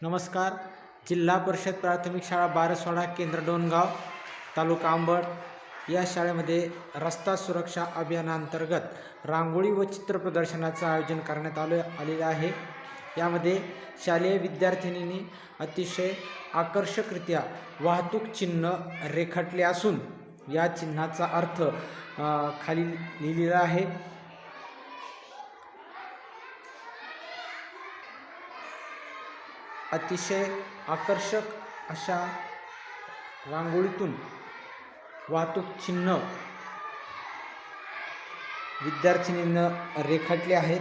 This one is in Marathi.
नमस्कार. जिल्हा परिषद प्राथमिक शाळा बारसवाडा केंद्र डोणगाव तालुका अंबड या शाळेमध्ये रस्ता सुरक्षा अभियानांतर्गत रांगोळी व चित्र प्रदर्शनाचं आयोजन करण्यात आलेलं आहे. यामध्ये शालेय विद्यार्थिनींनी अतिशय आकर्षकरित्या वाहतूक चिन्ह रेखाटले असून या चिन्हाचा अर्थ खाली लिहिलेला आहे. अतिशय आकर्षक अशा रांगोळीतून वाहतूक चिन्ह विद्यार्थिनींना रेखाटले आहेत.